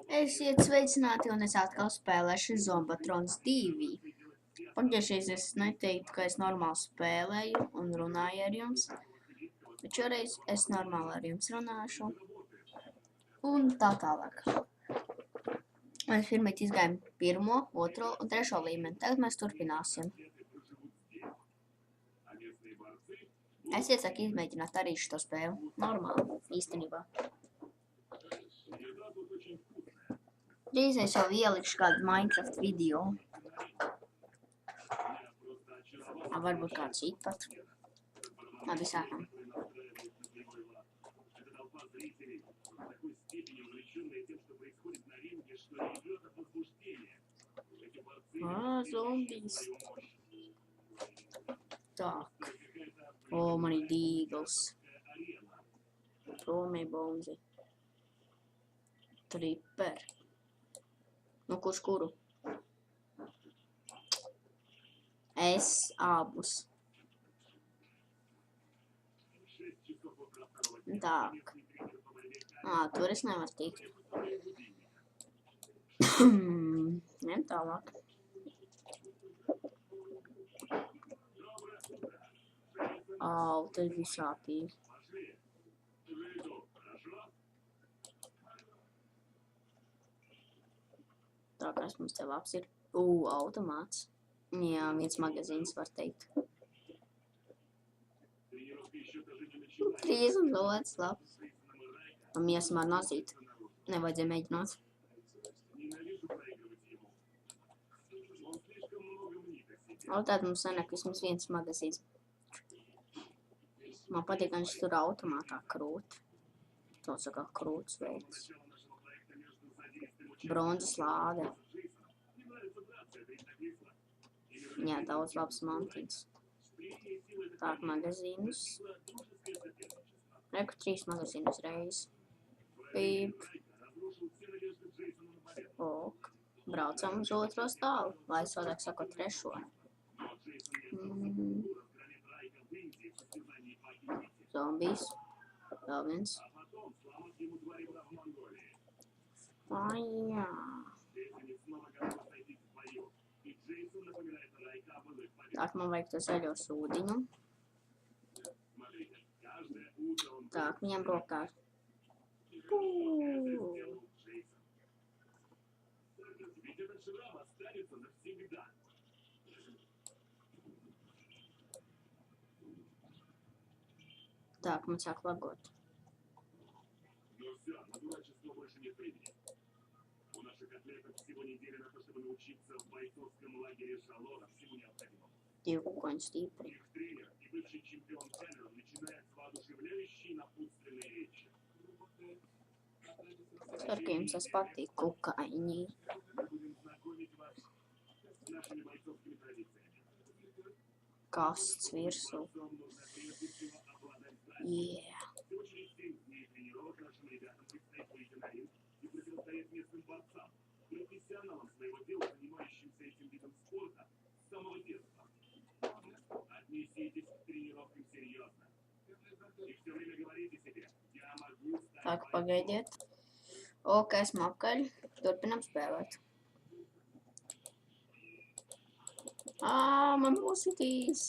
Esiet sveicināti, un es atkal spēlēšu Zombatrons 2. Pagājušreiz es neteiktu, ka es normāli spēlēju un runāju ar jums, bet šoreiz es normāli ar jums runāšu un tā tālāk. Mēs pirmīt izgājām 1., 2. un 3. līmeni, tagad mēs turpināsim. Es iesaku izmēģināt arī šo spēli, normāli, īstenībā. Drīz es jau ielikšu kādu Minecraft video. Varbūt kāds cits pat. Labi, sākam. Zombijs. Tak. O, man ir dīgls. Promī bonzi. Tripper. Nu, kurš kuru? Es abus. Tak. Tur es nevaru tikt. Ņem tālāk. Tas bija sāpīgi. Tā, kas mums te labs ir? Automāts. Jā, viens magazīns var teikt. 30 lods, labs. Un miesam ar nozīt. Nevajadzēja mēģināt. Tātad mums sanāk vismaz viens magazīns. Man patīk, ka viņš tur automātā krūt. To saka krūts veids. Bronzas lāde. Jā, daudz labs mantīns. Tā, magazīnus. Reku 3 magazīnus reiz. Pīp. Ok. Braucam uz otro stāvu. Vai savādāk sakot 3. Zombijs. Vēl viens. Jā. Так, man vajag to zaļo sūdiņu. Так, viņam rokā. Так, man sāk lagot. Divi kukoņi stipri. Ceru, ka jums tas patīk, kukaiņi. Kasts virsū. Yeah. Так, pagaidiet. Ok, esmu apkaļ. Turpinam spēlēt. Man nositīs.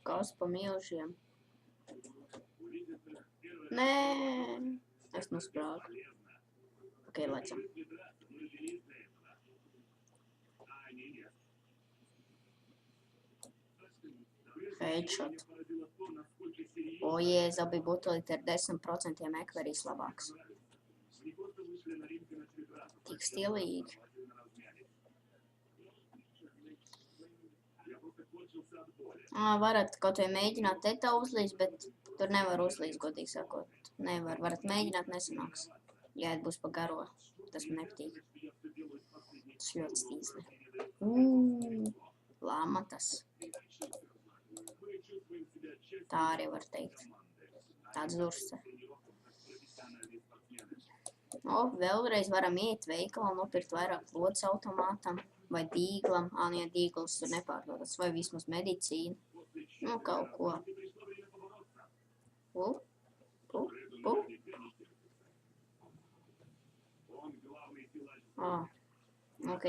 Kas pa milžiem? Nē, es nosprāgu. Ok, lecam. Headshot. Jēza, bija butolīti ar 10% ekverīs labāks. Tik stilīgi. Varat kaut vai mēģināt te tā uzlīst, bet tur nevar uzlīst, godīgi sakot. Nevar. Varat mēģināt, nesanāks. Jāiet būs pa garo. Tas man nepatīk. Tas ļoti stīsli. Lamatas. Tā arī var teikt. Tāds durste. O, vēlreiz varam iet veikalā, nopirkt vairāk lodes automātam vai dīglam. Ja dīgls tur nepārdodas, vai vismaz medicīnu. Nu, kaut ko. Ok.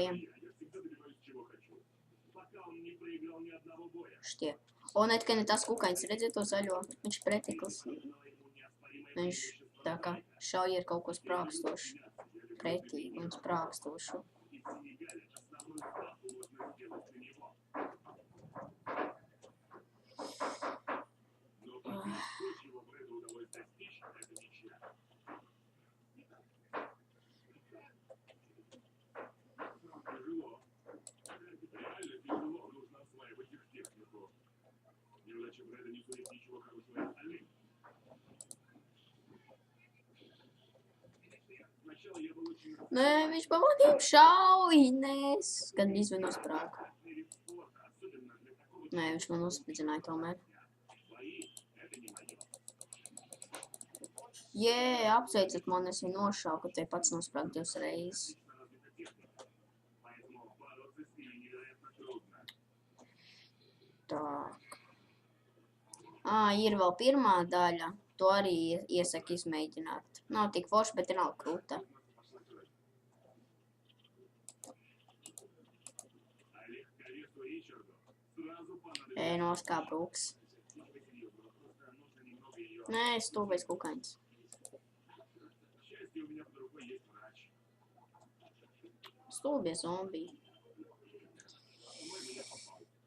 Štie. O, ne tikai ne tas kukaiņš, redziet to zaļo, viņš pretikls. Viņš tā kā šauja ir kaut ko sprākstošu. Pretīgi un sprākstošu. Nē, viņš pamanīja šaujies, kad izvien uzsprāga. Nē, viņš man uzspridzināja tomēr. Jē, apsveicat man, es viņu nošauju, ka te pats nosprāga 2 reizes. Tak. Ir vēl pirmā daļa. To arī iesaku izmēģināt. Nav tik forši, bet ir nav krūta. Nos kā brūks. Nē, stūpais kukaiņs. Stūbie zombiji.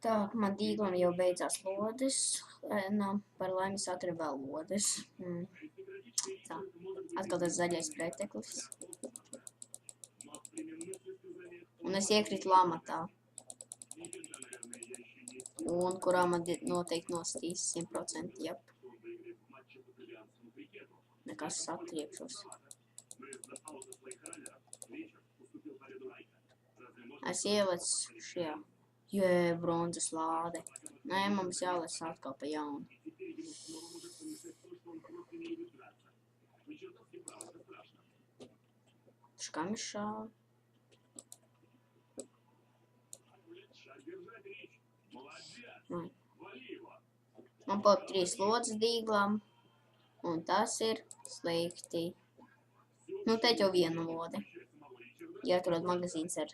Tā, man dīglam jau beidzās lodes. Par laimi es atradu vēl lodes. Tā, atkal tas zaļais preteklis. Un es iekritu lamatā. Un kurā man noteikti nostīs 100%, jep. Nekas satriekšos. Es ielicu šajā. Jē, bronzas lāde. Nē, mums jālēc atkal pa jaunu. Škam ir šādi. Man pat 3 lodes dīglam. Un tas ir slikti. Nu, te jau 1 lode. Jāatrod magazīns ar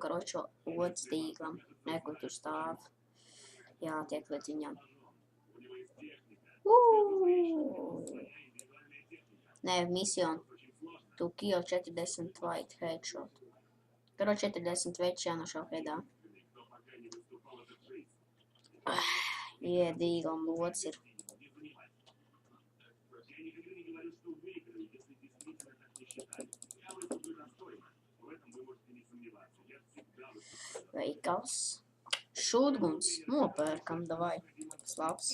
karočo lodes dīglam. Nē, kur tur stāv. Jātiek līdz viņam. Nē, mission. To kill 40 white headshot. Karoč 40 veids jānošau headā. Dīglam lodes ir. Veikals. Šūtguns. Nopērkam, davai. Slavs.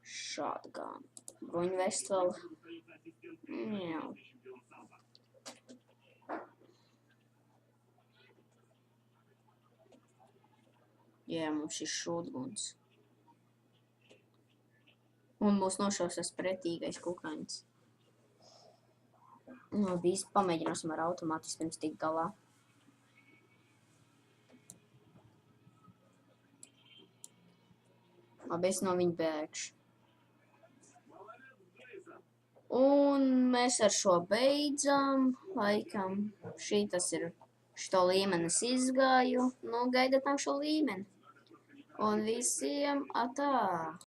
Shotgun. Bruņvest vēl. Jā. Jā, mums šis šūtguns. Un mūs nošaus tas pretīgais kukaiņs. Labi, pamēģināsim ar automātis pirms tik galā. Labi, es no viņa bēgšu. Un mēs ar šo beidzam, laikam. Šito līmeni es izgāju. Nu, gaidat nav šo līmeni. Un visiem atā!